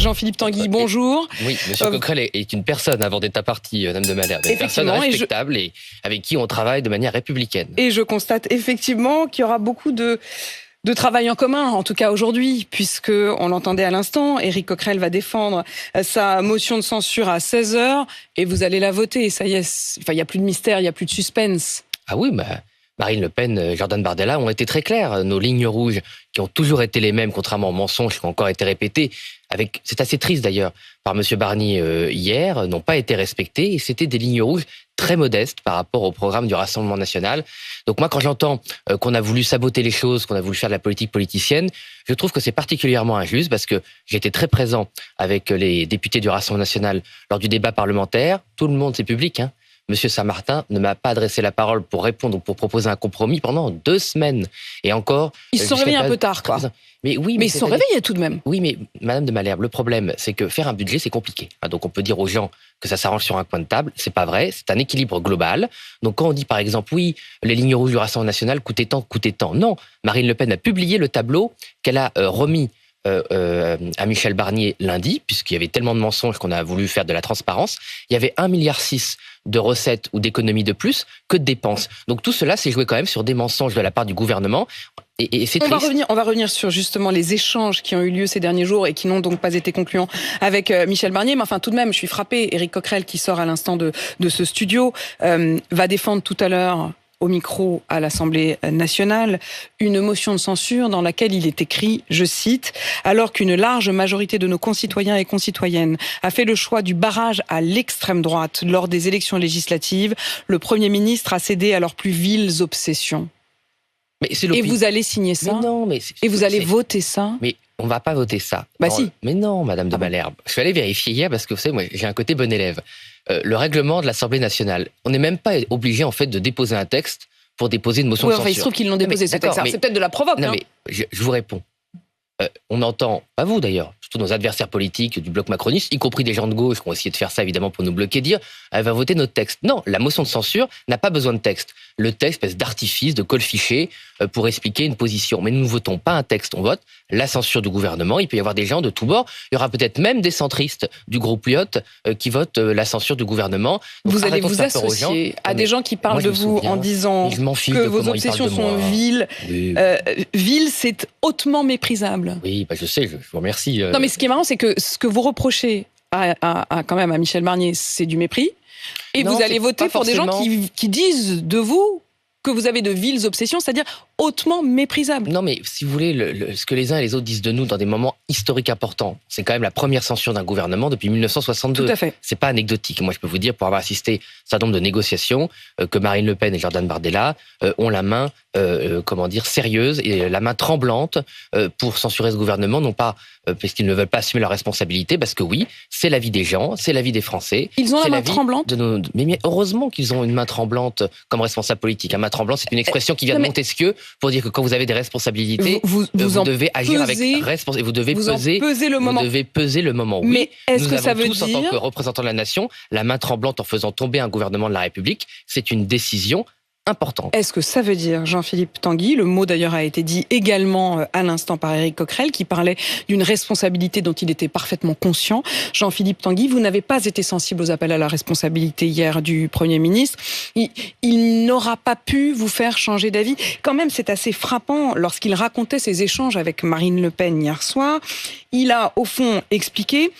Jean-Philippe Tanguy, bonjour. Oui, M. Coquerel est une personne avant d'être un parti, Madame de Malherbe. Une personne respectable et avec qui on travaille de manière républicaine. Et je constate effectivement qu'il y aura beaucoup de travail en commun, en tout cas aujourd'hui, puisque on l'entendait à l'instant, Éric Coquerel va défendre sa motion de censure à 16h et vous allez la voter. Ça y est, il n'y a plus de mystère, il n'y a plus de suspense. Ah oui, Marine Le Pen, Jordan Bardella ont été très clairs. Nos lignes rouges, qui ont toujours été les mêmes, contrairement aux mensonges qui ont encore été répétés, c'est assez triste d'ailleurs, par M. Barnier hier, n'ont pas été respectées. Et c'était des lignes rouges très modestes par rapport au programme du Rassemblement national. Donc moi, quand j'entends qu'on a voulu saboter les choses, qu'on a voulu faire de la politique politicienne, je trouve que c'est particulièrement injuste parce que j'étais très présent avec les députés du Rassemblement national lors du débat parlementaire. Tout le monde, c'est public, hein. Monsieur Saint-Martin ne m'a pas adressé la parole pour répondre ou pour proposer un compromis pendant 2 semaines. Et encore... Ils se sont réveillés un peu tard, quoi. Mais oui, mais ils se sont réveillés tout de même. Oui, mais Madame de Malherbe, le problème, c'est que faire un budget, c'est compliqué. Donc on peut dire aux gens que ça s'arrange sur un coin de table. C'est pas vrai, c'est un équilibre global. Donc quand on dit par exemple, oui, les lignes rouges du Rassemblement national coûtaient tant. Non, Marine Le Pen a publié le tableau qu'elle a remis à Michel Barnier lundi, puisqu'il y avait tellement de mensonges qu'on a voulu faire de la transparence. Il y avait 1,6 milliard de recettes ou d'économies de plus que de dépenses. Donc tout cela s'est joué quand même sur des mensonges de la part du gouvernement. Et c'est triste. On va revenir sur justement les échanges qui ont eu lieu ces derniers jours et qui n'ont donc pas été concluants avec Michel Barnier. Mais enfin, tout de même, je suis frappée. Éric Coquerel, qui sort à l'instant de ce studio, va défendre tout à l'heure au micro à l'Assemblée nationale, une motion de censure dans laquelle il est écrit, je cite, « Alors qu'une large majorité de nos concitoyens et concitoyennes a fait le choix du barrage à l'extrême droite lors des élections législatives, le Premier ministre a cédé à leurs plus viles obsessions. » Et vous allez signer ça? Mais non, et vous allez voter ça? Mais on va pas voter ça. Si. Mais non, Madame de Malherbe. Je suis allé vérifier hier parce que vous savez, moi, j'ai un côté bon élève. Le règlement de l'Assemblée nationale, on n'est même pas obligé en fait de déposer un texte pour déposer une motion de censure. Il se trouve qu'ils l'ont déposé, ce texte. C'est peut-être de la provoque. Non, mais je vous réponds. On entend, pas vous d'ailleurs, surtout nos adversaires politiques du bloc macroniste, y compris des gens de gauche qui ont essayé de faire ça évidemment pour nous bloquer, dire elle va voter notre texte. Non, la motion de censure n'a pas besoin de texte. Le texte, espèce d'artifice, de col-fiché pour expliquer une position. Mais nous ne votons pas un texte, on vote la censure du gouvernement. Il peut y avoir des gens de tous bords. Il y aura peut-être même des centristes du groupe Lyot qui votent la censure du gouvernement. Donc, vous allez vous associer à des gens qui parlent de vous en disant que vos obsessions sont viles. Oui. Ville, c'est hautement méprisable. Oui, je sais, je vous remercie. Non, mais ce qui est marrant, c'est que ce que vous reprochez quand même à Michel Barnier, c'est du mépris. Et vous allez voter pour des gens qui disent de vous que vous avez de viles obsessions, c'est-à-dire hautement méprisables. Non, mais si vous voulez, ce que les uns et les autres disent de nous dans des moments historiques importants, c'est quand même la première censure d'un gouvernement depuis 1962. Tout à fait. C'est pas anecdotique. Moi, je peux vous dire, pour avoir assisté à un certain nombre de négociations, que Marine Le Pen et Jordan Bardella ont la main, sérieuse et la main tremblante pour censurer ce gouvernement, non pas parce qu'ils ne veulent pas assumer leurs responsabilités, parce que oui, c'est la vie des gens, c'est la vie des Français. Ils ont la main tremblante. Mais heureusement qu'ils ont une main tremblante comme responsable politique. Main tremblante, c'est une expression qui vient de Montesquieu pour dire que quand vous avez des responsabilités, vous devez agir avec responsabilité. Vous devez peser le moment. Oui, mais est-ce que ça veut dire, en tant que représentants de la nation, la main tremblante en faisant tomber un gouvernement de la République, c'est une décision importante. Est-ce que ça veut dire, Jean-Philippe Tanguy, le mot d'ailleurs a été dit également à l'instant par Éric Coquerel, qui parlait d'une responsabilité dont il était parfaitement conscient. Jean-Philippe Tanguy, vous n'avez pas été sensible aux appels à la responsabilité hier du Premier ministre. Il n'aura pas pu vous faire changer d'avis. Quand même, c'est assez frappant lorsqu'il racontait ses échanges avec Marine Le Pen hier soir. Il a, au fond, expliqué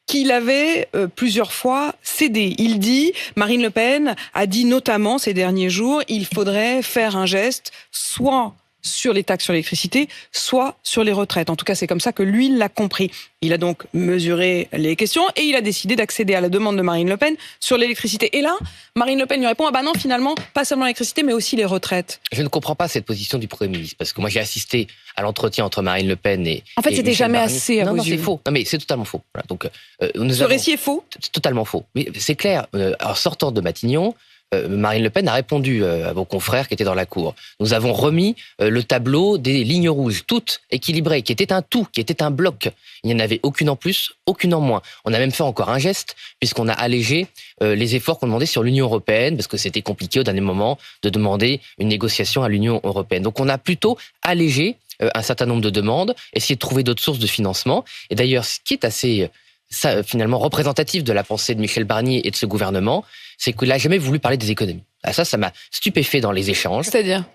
qu'il avait plusieurs fois cédé. Il dit, Marine Le Pen a dit notamment ces derniers jours, il faudrait faire un geste, soit sur les taxes sur l'électricité, soit sur les retraites. En tout cas, c'est comme ça que lui l'a compris. Il a donc mesuré les questions et il a décidé d'accéder à la demande de Marine Le Pen sur l'électricité. Et là, Marine Le Pen lui répond, non, finalement, pas seulement l'électricité, mais aussi les retraites. Je ne comprends pas cette position du Premier ministre, parce que moi, j'ai assisté à l'entretien entre Marine Le Pen et En fait, c'était jamais Barnier. assez à vos yeux. C'est faux. Non, mais c'est totalement faux. Voilà, donc, ce récit est faux? C'est totalement faux. Mais c'est clair, en sortant de Matignon, Marine Le Pen a répondu à vos confrères qui étaient dans la cour. Nous avons remis le tableau des lignes rouges, toutes équilibrées, qui était un tout, qui était un bloc. Il n'y en avait aucune en plus, aucune en moins. On a même fait encore un geste, puisqu'on a allégé les efforts qu'on demandait sur l'Union européenne, parce que c'était compliqué au dernier moment de demander une négociation à l'Union européenne. Donc on a plutôt allégé un certain nombre de demandes, essayer de trouver d'autres sources de financement. Et d'ailleurs, ce qui est assez finalement représentatif de la pensée de Michel Barnier et de ce gouvernement, c'est qu'il n'a jamais voulu parler des économies. Ça m'a stupéfait dans les échanges. C'est-à-dire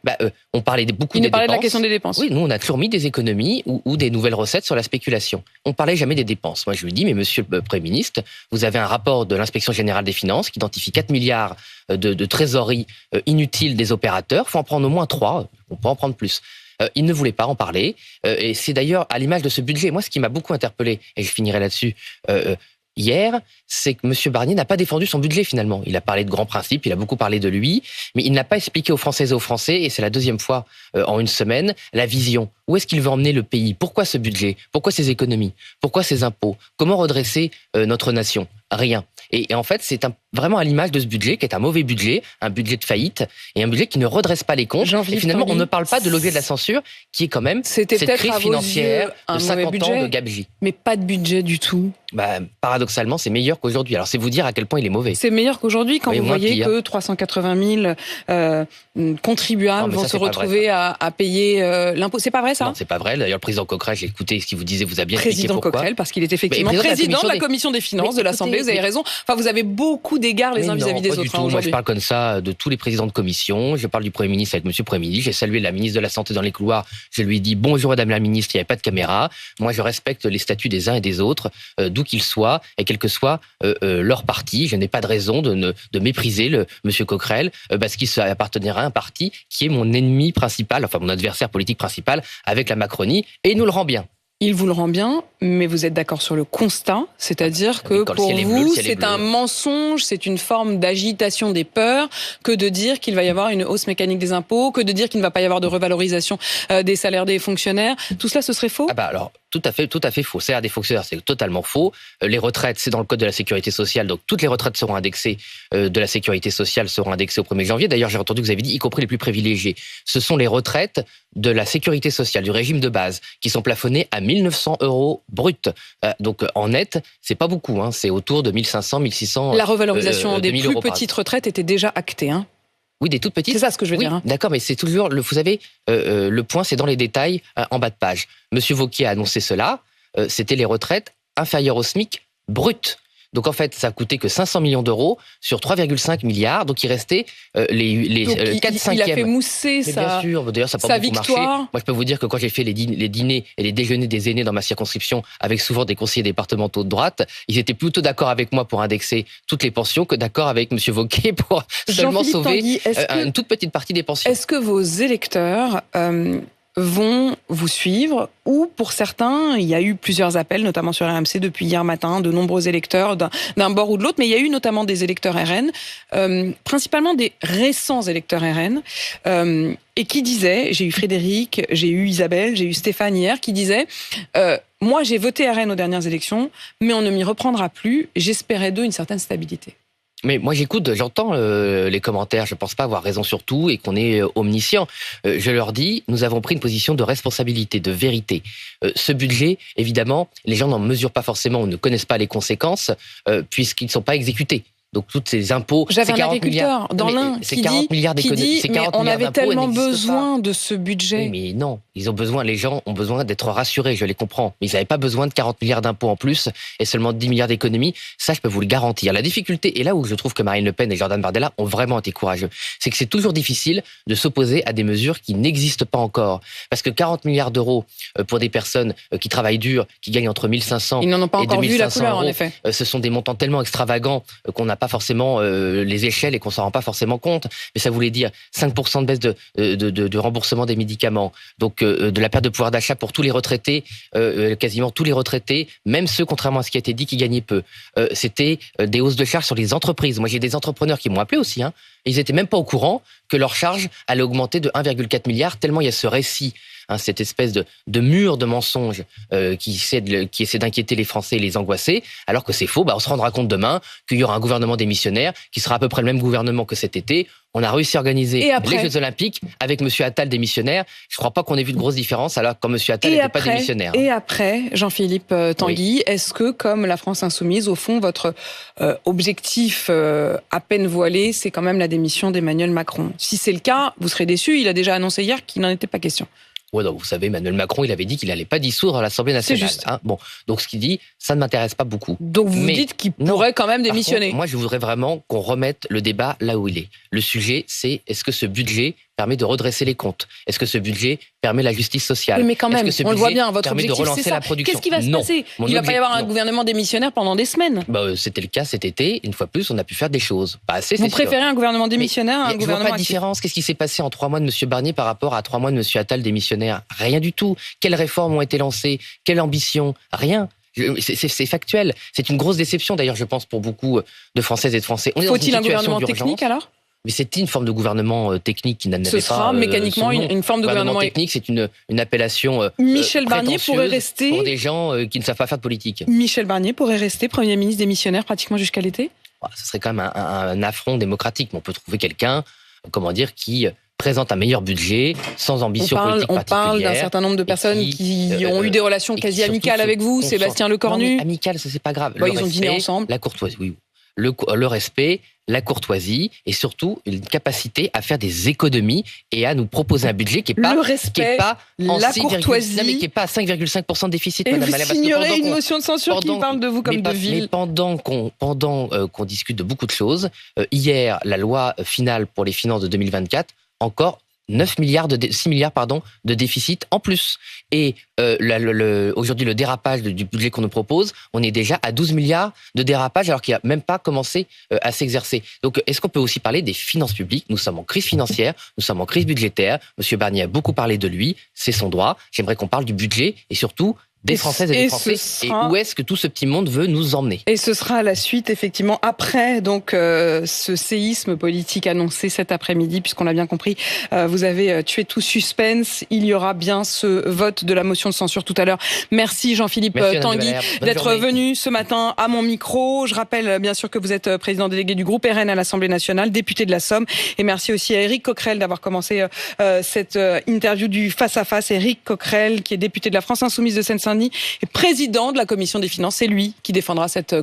on parlait beaucoup des dépenses. Il ne parlait de la question des dépenses. Oui, nous, on a toujours mis des économies ou des nouvelles recettes sur la spéculation. On ne parlait jamais des dépenses. Moi, je lui dis, mais monsieur le Premier ministre, vous avez un rapport de l'Inspection générale des finances qui identifie 4 milliards de trésorerie inutile des opérateurs. Il faut en prendre au moins 3. On peut en prendre plus. Il ne voulait pas en parler. Et c'est d'ailleurs à l'image de ce budget. Moi, ce qui m'a beaucoup interpellé, et je finirai là-dessus, hier, c'est que M. Barnier n'a pas défendu son budget finalement. Il a parlé de grands principes, il a beaucoup parlé de lui, mais il n'a pas expliqué aux Françaises et aux Français, et c'est la deuxième fois en une semaine, la vision. Où est-ce qu'il veut emmener le pays? Pourquoi ce budget? Pourquoi ces économies? Pourquoi ces impôts? Comment redresser notre nation? Rien. Et en fait, c'est vraiment à l'image de ce budget, qui est un mauvais budget, un budget de faillite, et un budget qui ne redresse pas les comptes. Et finalement, on ne parle pas de levier de la censure, qui est quand même cette crise financière de 50 ans de gabegie. Mais pas de budget du tout. Paradoxalement, c'est meilleur qu'aujourd'hui. Alors, c'est vous dire à quel point il est mauvais. C'est meilleur qu'aujourd'hui quand vous voyez que 380 000 contribuables vont se retrouver à payer l'impôt. C'est pas vrai, ça? Non, c'est pas vrai. D'ailleurs, le président Coquerel, j'ai écouté ce qu'il vous disait, vous a bien expliqué pourquoi. Coquerel, parce qu'il est effectivement président de la commission des finances de l'Assemblée. Vous avez raison. Enfin, vous avez beaucoup d'égards les uns vis-à-vis des autres. Moi, je parle comme ça de tous les présidents de commission. Je parle du Premier ministre avec Monsieur le Premier ministre. J'ai salué la ministre de la Santé dans les couloirs. Je lui ai dit bonjour Madame la ministre. Il n'y avait pas de caméra. Moi, je respecte les statuts des uns et des autres, d'où qu'ils soient et quel que soit leur parti. Je n'ai pas de raison de mépriser Monsieur Coquerel parce qu'il appartiendra à un parti qui est mon ennemi principal, enfin mon adversaire politique principal avec la Macronie, et il nous le rend bien. Il vous le rend bien, mais vous êtes d'accord sur le constat, c'est-à-dire que pour vous, c'est un mensonge, c'est une forme d'agitation des peurs que de dire qu'il va y avoir une hausse mécanique des impôts, que de dire qu'il ne va pas y avoir de revalorisation des salaires des fonctionnaires. Tout cela, ce serait faux? Alors, tout à fait faux. Salaire des fonctionnaires, c'est totalement faux. Les retraites, c'est dans le code de la sécurité sociale, donc toutes les retraites seront indexées de la sécurité sociale seront indexées au 1er janvier. D'ailleurs, j'ai entendu que vous avez dit, y compris les plus privilégiés. Ce sont les retraites de la sécurité sociale, du régime de base, qui sont plafonnées à 1 900 € brut. Donc en net, c'est pas beaucoup, hein, c'est autour de 1 500, 1 600 La revalorisation des plus petites retraites était déjà actée, hein. Oui, des toutes petites. C'est ça ce que je veux dire. Hein. D'accord, mais c'est toujours, vous savez, le point, c'est dans les détails en bas de page. Monsieur Wauquiez a annoncé cela, c'était les retraites inférieures au SMIC brut. Donc en fait, ça a coûté que 500 millions d'euros sur 3,5 milliards. Donc il restait les 4/5e. Il a fait mousser bien sûr, d'ailleurs, ça n'a pas beaucoup marché. Moi, je peux vous dire que quand j'ai fait les dîners et les déjeuners des aînés dans ma circonscription, avec souvent des conseillers départementaux de droite, ils étaient plutôt d'accord avec moi pour indexer toutes les pensions que d'accord avec M. Wauquiez pour seulement sauver une toute petite partie des pensions. Est-ce que vos électeurs vont vous suivre, ou pour certains, il y a eu plusieurs appels, notamment sur RMC depuis hier matin, de nombreux électeurs d'un bord ou de l'autre, mais il y a eu notamment des électeurs RN, principalement des récents électeurs RN, et qui disaient, j'ai eu Frédéric, j'ai eu Isabelle, j'ai eu Stéphane hier, qui disaient moi j'ai voté RN aux dernières élections, mais on ne m'y reprendra plus, j'espérais d'eux une certaine stabilité. Mais moi j'écoute, j'entends les commentaires, je pense pas avoir raison sur tout et qu'on est omniscient. Je leur dis, nous avons pris une position de responsabilité, de vérité. Ce budget, évidemment, les gens n'en mesurent pas forcément ou ne connaissent pas les conséquences puisqu'ils ne sont pas exécutés. Donc toutes ces impôts, j'avais un agriculteur dans l'Ain qui dit mais on avait tellement besoin de ce budget. Oui, mais non, les gens ont besoin d'être rassurés, je les comprends. Mais ils n'avaient pas besoin de 40 milliards d'impôts en plus et seulement de 10 milliards d'économies. Ça, je peux vous le garantir. La difficulté, et là où je trouve que Marine Le Pen et Jordan Bardella ont vraiment été courageux, c'est que c'est toujours difficile de s'opposer à des mesures qui n'existent pas encore. Parce que 40 milliards d'euros pour des personnes qui travaillent dur, qui gagnent entre 1 500 ils n'en ont pas et encore 2 vu 500 la couleur, euros, en effet. Ce sont des montants tellement extravagants qu'on n'a pas forcément les échelles et qu'on s'en rend pas forcément compte. Mais ça voulait dire 5% de baisse de remboursement des médicaments, donc de la perte de pouvoir d'achat pour tous les retraités, quasiment tous les retraités, même ceux, contrairement à ce qui a été dit, qui gagnaient peu. C'était des hausses de charges sur les entreprises. Moi, j'ai des entrepreneurs qui m'ont appelé aussi, hein. Ils n'étaient même pas au courant que leur charge allait augmenter de 1,4 milliard, tellement il y a ce récit, hein, cette espèce de mur de mensonges qui essaie d'inquiéter les Français et les angoisser, alors que c'est faux. On se rendra compte demain qu'il y aura un gouvernement démissionnaire qui sera à peu près le même gouvernement que cet été. On a réussi à organiser les Jeux Olympiques avec M. Attal démissionnaire. Je ne crois pas qu'on ait vu de grosses différences alors quand M. Attal n'était pas démissionnaire. Et après, Jean-Philippe Tanguy, est-ce que, comme la France Insoumise, au fond, votre objectif à peine voilé, c'est quand même la démission d'Emmanuel Macron? Si c'est le cas, vous serez déçus. Il a déjà annoncé hier qu'il n'en était pas question. Ouais, donc, vous savez, Emmanuel Macron, il avait dit qu'il n'allait pas dissoudre l'Assemblée nationale. C'est juste. Hein. Bon, donc ce qu'il dit, ça ne m'intéresse pas beaucoup. Donc vous dites qu'il pourrait quand même démissionner. Contre, moi, je voudrais vraiment qu'on remette le débat là où il est. Le sujet, c'est est-ce que ce budget permet de redresser les comptes? Est-ce que ce budget permet la justice sociale? Oui, mais quand même, on le voit bien, votre objectif, objectif, de relancer c'est ça. La production. Qu'est-ce qui va se passer? Il va pas y avoir un gouvernement démissionnaire pendant des semaines. C'était le cas cet été. Une fois plus, on a pu faire des choses. Pas assez, Vous préférez un gouvernement démissionnaire à un gouvernement actif? Je vois pas de différence. Qu'est-ce qui s'est passé en 3 mois de M. Barnier par rapport à 3 mois de M. Attal démissionnaire? Rien du tout. Quelles réformes ont été lancées? Quelle ambition? Rien. C'est factuel. C'est une grosse déception, d'ailleurs, je pense, pour beaucoup de Françaises et de Français. Faut-il un gouvernement technique, alors? Mais c'était une forme de gouvernement technique qui n'avait pas. Ce sera mécaniquement une forme de gouvernement technique. C'est une appellation. Michel Barnier pourrait rester pour des gens qui ne savent pas faire de politique. Michel Barnier pourrait rester Premier ministre démissionnaire pratiquement jusqu'à l'été. Ce serait quand même un affront démocratique. Mais on peut trouver quelqu'un, qui présente un meilleur budget, sans ambition politique particulière. On parle d'un certain nombre de personnes qui ont eu des relations quasi amicales avec vous, Sébastien Lecornu. Amicales, ça c'est pas grave. Ils ont dîné ensemble. La courtoisie, oui. Le respect, la courtoisie et surtout une capacité à faire des économies et à nous proposer un budget qui est pas le respect, la courtoisie, mais qui est pas à 5,5% de déficit. Et Madame vous signerez une motion de censure qui parle de vous comme de ville. Mais pendant qu'on discute de beaucoup de choses, hier la loi finale pour les finances de 2024 encore 6 milliards de déficit en plus. Et aujourd'hui, le dérapage du budget qu'on nous propose, on est déjà à 12 milliards de dérapage alors qu'il n'a même pas commencé à s'exercer. Donc, est-ce qu'on peut aussi parler des finances publiques? Nous sommes en crise financière, nous sommes en crise budgétaire. Monsieur Barnier a beaucoup parlé de lui, c'est son droit. J'aimerais qu'on parle du budget et surtout des Françaises et des Français. Et où est-ce que tout ce petit monde veut nous emmener? Et ce sera la suite, effectivement, après donc ce séisme politique annoncé cet après-midi, puisqu'on l'a bien compris, vous avez tué tout suspense. Il y aura bien ce vote de la motion de censure tout à l'heure. Merci Jean-Philippe Tanguy d'être venu ce matin à mon micro. Je rappelle bien sûr que vous êtes président délégué du groupe RN à l'Assemblée nationale, député de la Somme. Et merci aussi à Éric Coquerel d'avoir commencé cette interview du face-à-face. Éric Coquerel, qui est député de la France Insoumise de Seine-Saint-Denis et président de la Commission des Finances. C'est lui qui défendra cette